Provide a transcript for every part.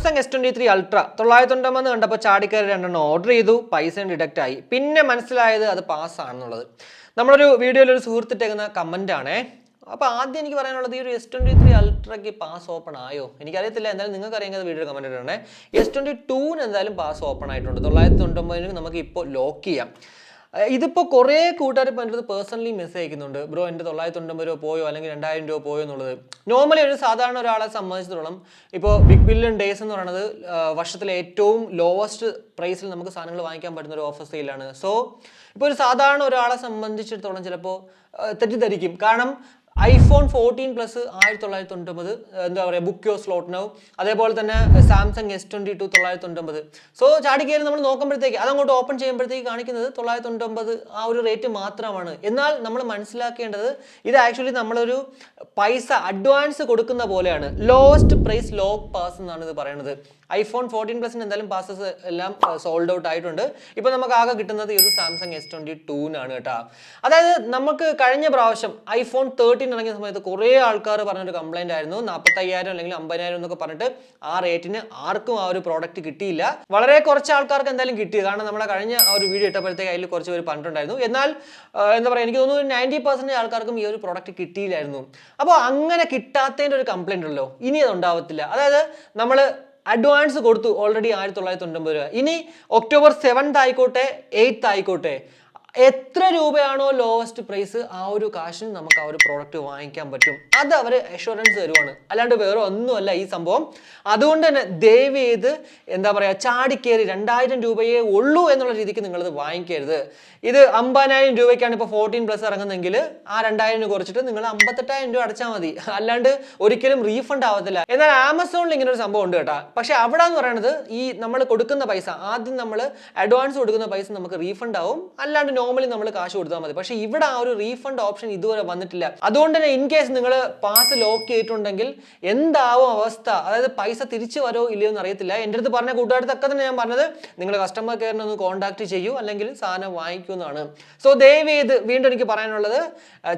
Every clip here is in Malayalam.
സാംസങ് S23 അൾട്ര 990 കണ്ടപ്പോൾ ചാടിക്കയറി രണ്ടെണ്ണം ഓർഡർ ചെയ്തു, പൈസ ഡിഡക്റ്റ് ആയി. പിന്നെ മനസ്സിലായത് അത് പാസ്സാണെന്നുള്ളത്. നമ്മളൊരു വീഡിയോയിൽ ഒരു സുഹൃത്തിട്ടേക്കുന്ന കമൻ്റ് ആണേ. അപ്പോൾ ആദ്യം എനിക്ക് പറയാനുള്ളത് ഈ ഒരു S23 അൾട്രയ്ക്ക് പാസ് ഓപ്പൺ ആയോ എനിക്കറിയത്തില്ല. എന്തായാലും നിങ്ങൾക്ക് അറിയാമെങ്കിൽ വീഡിയോ കമൻറ്റ് ഇടണേ. S22 എന്തായാലും പാസ് ഓപ്പൺ ആയിട്ടുണ്ട്. 990 നമുക്ക് ഇപ്പോൾ ലോക്ക് ചെയ്യാം. ഇതിപ്പോൾ കുറേ കൂട്ടുകാർ പറഞ്ഞത് പേഴ്സണലി മെസ്സേജ് അയക്കുന്നുണ്ട്, ബ്രോ എൻ്റെ 990 രൂപ പോയോ അല്ലെങ്കിൽ 2000 രൂപ പോയോ എന്നുള്ളത്. നോർമലി ഒരു സാധാരണ ഒരാളെ സംബന്ധിച്ചിടത്തോളം ഇപ്പോൾ ബിഗ് ബില്യൺ ഡേയ്സ് എന്ന് പറയുന്നത് വർഷത്തിലെ ഏറ്റവും ലോവസ്റ്റ് പ്രൈസിൽ നമുക്ക് സാധനങ്ങൾ വാങ്ങിക്കാൻ പറ്റുന്ന ഒരു ഓഫർ സെയിലാണ്. സോ ഇപ്പോൾ ഒരു സാധാരണ ഒരാളെ സംബന്ധിച്ചിടത്തോളം ചിലപ്പോൾ തെറ്റിദ്ധരിക്കും. കാരണം iPhone 14 പ്ലസ് 1990 എന്താ പറയുക, ബുക്ക് യോ സ്ലോട്ട് നൗ. അതേപോലെ തന്നെ സാംസങ് S22 990. സോ ചാടിക്കയറി നമ്മൾ നോക്കുമ്പോഴത്തേക്ക് അതങ്ങോട്ട് ഓപ്പൺ ചെയ്യുമ്പോഴത്തേക്ക് കാണിക്കുന്നത് 990 ആ ഒരു റേറ്റ് മാത്രമാണ്. എന്നാൽ നമ്മൾ മനസ്സിലാക്കേണ്ടത് ഇത് ആക്ച്വലി നമ്മളൊരു പൈസ അഡ്വാൻസ് കൊടുക്കുന്ന പോലെയാണ്. ലോവസ്റ്റ് പ്രൈസ് ലോക്ക് പാസ് എന്നാണ് ഇത് പറയുന്നത്. iPhone 14 പ്ലസിന് എന്തായാലും പാസസ് എല്ലാം സോൾഡ് ഔട്ട് ആയിട്ടുണ്ട്. ഇപ്പോൾ നമുക്ക് ആകെ കിട്ടുന്നത് ഈ ഒരു സാംസങ് S22 കേട്ടോ. അതായത് നമുക്ക് കഴിഞ്ഞ പ്രാവശ്യം iPhone 13 ഇറങ്ങിയ സമയത്ത് കുറേ ആൾക്കാർ പറഞ്ഞൊരു കംപ്ലൈന്റ് ആയിരുന്നു, 45,000 അല്ലെങ്കിൽ 50,000 എന്നൊക്കെ പറഞ്ഞിട്ട് ആ റേറ്റിന് ആർക്കും ആ ഒരു പ്രോഡക്റ്റ് കിട്ടിയില്ല. വളരെ കുറച്ച് ആൾക്കാർക്ക് എന്തായാലും കിട്ടി. കാരണം നമ്മളെ കഴിഞ്ഞ ആ ഒരു വീഡിയോ ഇട്ടപ്പോഴത്തേക്ക് അതിൽ കുറച്ച് പേര് പറഞ്ഞിട്ടുണ്ടായിരുന്നു. എന്നാൽ എന്താ പറയുക, എനിക്ക് തോന്നുന്നു 90% ആൾക്കാർക്കും ഈ ഒരു പ്രോഡക്റ്റ് കിട്ടിയില്ലായിരുന്നു. അപ്പോൾ അങ്ങനെ കിട്ടാത്തതിൻ്റെ ഒരു കംപ്ലൈന്റ് ഉള്ളൂ, ഇനി അത് ഉണ്ടാവത്തില്ല. അതായത് നമ്മൾ അഡ്വാൻസ് കൊടുത്തു ഓൾറെഡി 1990 രൂപ. ഇനി October 7th ആയിക്കോട്ടെ 8th ആയിക്കോട്ടെ, എത്ര രൂപയാണോ ലോവസ്റ്റ് പ്രൈസ് ആ ഒരു കാശിന് നമുക്ക് ആ ഒരു പ്രോഡക്റ്റ് വാങ്ങിക്കാൻ പറ്റും. അത് അവർ അഷുറൻസ് തരുവാണ്, അല്ലാണ്ട് വേറെ ഒന്നുമല്ല ഈ സംഭവം. അതുകൊണ്ട് തന്നെ ദയവ് ചെയ്ത് എന്താ പറയുക, ചാടിക്കേറി 2000 രൂപയേ ഉള്ളൂ എന്നുള്ള രീതിക്ക് നിങ്ങളിത് വാങ്ങിക്കരുത്. ഇത് 50,000 രൂപയ്ക്കാണ് ഇപ്പോൾ 14 പ്ലസ് ഇറങ്ങുന്നെങ്കിൽ ആ 2000 കുറച്ചിട്ട് നിങ്ങൾ 58,000 രൂപ അടച്ചാൽ മതി. അല്ലാണ്ട് ഒരിക്കലും റീഫണ്ട് ആവത്തില്ല. എന്നാൽ ആമസോണിൽ ഇങ്ങനെ ഒരു സംഭവം ഉണ്ട് കേട്ടോ. പക്ഷെ അവിടെ എന്ന് പറയുന്നത് ഈ നമ്മൾ കൊടുക്കുന്ന പൈസ, ആദ്യം നമ്മൾ അഡ്വാൻസ് കൊടുക്കുന്ന പൈസ നമുക്ക് റീഫണ്ട് ആവും, അല്ലാണ്ട് നോർമലി നമ്മൾ കാശ് കൊടുത്താൽ മതി. പക്ഷെ ഇവിടെ ആ ഒരു റീഫണ്ട് ഓപ്ഷൻ ഇതുവരെ വന്നിട്ടില്ല. അതുകൊണ്ട് തന്നെ ഇൻ കേസ് നിങ്ങൾ പാസ് ലോക്ക് ചെയ്തിട്ടുണ്ടെങ്കിൽ എന്താവും അവസ്ഥ, അതായത് പൈസ തിരിച്ചു വരോ ഇല്ലയോ എന്ന് അറിയത്തില്ല. എൻ്റെ അടുത്ത് പറഞ്ഞ കൂട്ടുകാരത്തൊക്കെ തന്നെ ഞാൻ പറഞ്ഞത് നിങ്ങൾ കസ്റ്റമർ കെയറിനെ ഒന്ന് കോൺടാക്ട് ചെയ്യൂ, അല്ലെങ്കിൽ സാധനം വാങ്ങിക്കൂ എന്നാണ്. സോ ദയവ് ചെയ്ത് വീണ്ടും എനിക്ക് പറയാനുള്ളത്,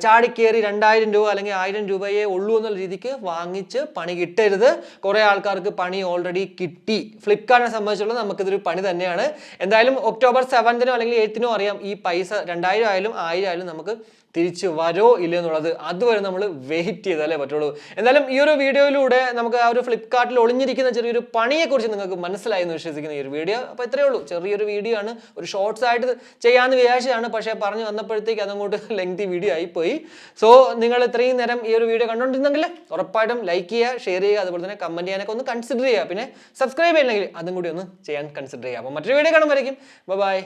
ചാടിക്കേറി 2000 രൂപ അല്ലെങ്കിൽ 1000 രൂപയേ ഉള്ളൂ എന്നുള്ള രീതിക്ക് വാങ്ങിച്ച് പണി കിട്ടരുത്. കുറേ ആൾക്കാർക്ക് പണി ഓൾറെഡി കിട്ടി. ഫ്ലിപ്കാർട്ടിനെ സംബന്ധിച്ചുള്ള നമുക്കിതൊരു പണി തന്നെയാണ്. എന്തായാലും October 7th അല്ലെങ്കിൽ 8th അറിയാം ഈ പൈസ 2000 ആയാലും 1000 ആയാലും നമുക്ക് തിരിച്ചു വരോ ഇല്ല എന്നുള്ളത്. അതുവരെ നമ്മൾ വെയിറ്റ് ചെയ്താലേ പറ്റുള്ളൂ. എന്തായാലും ഈ ഒരു വീഡിയോയിലൂടെ നമുക്ക് ആ ഒരു ഫ്ലിപ്കാർട്ടിൽ ഒളിഞ്ഞിരിക്കുന്ന ചെറിയൊരു പണിയെക്കുറിച്ച് നിങ്ങൾക്ക് മനസ്സിലായി എന്ന് വിശ്വസിക്കുന്ന ഈ ഒരു വീഡിയോ. അപ്പോൾ ഇത്രയേ ഉള്ളൂ, ചെറിയൊരു വീഡിയോ ആണ്, ഒരു ഷോർട്സ് ആയിട്ട് ചെയ്യാമെന്ന് വിചാരിച്ചതാണ്. പക്ഷേ പറഞ്ഞു വന്നപ്പോഴത്തേക്ക് അതങ്ങോട്ട് ലെങ്തി വീഡിയോ ആയിപ്പോയി. സോ നിങ്ങൾ ഇത്രയും നേരം ഈ ഒരു വീഡിയോ കണ്ടുകൊണ്ടിരുന്നെങ്കിൽ ഉറപ്പായിട്ടും ലൈക്ക് ചെയ്യുക, ഷെയർ ചെയ്യുക, അതുപോലെ തന്നെ കമൻറ്റ് ചെയ്യാനൊക്കെ ഒന്ന് കൺസിഡർ ചെയ്യുക. പിന്നെ സബ്സ്ക്രൈബ് ചെയ്യണമെങ്കിൽ അതും കൂടി ഒന്ന് ചെയ്യാൻ കൺസിഡർ ചെയ്യുക. അപ്പോൾ മറ്റൊരു വീഡിയോ കാണുമ്പോഴേക്കും ബൈ.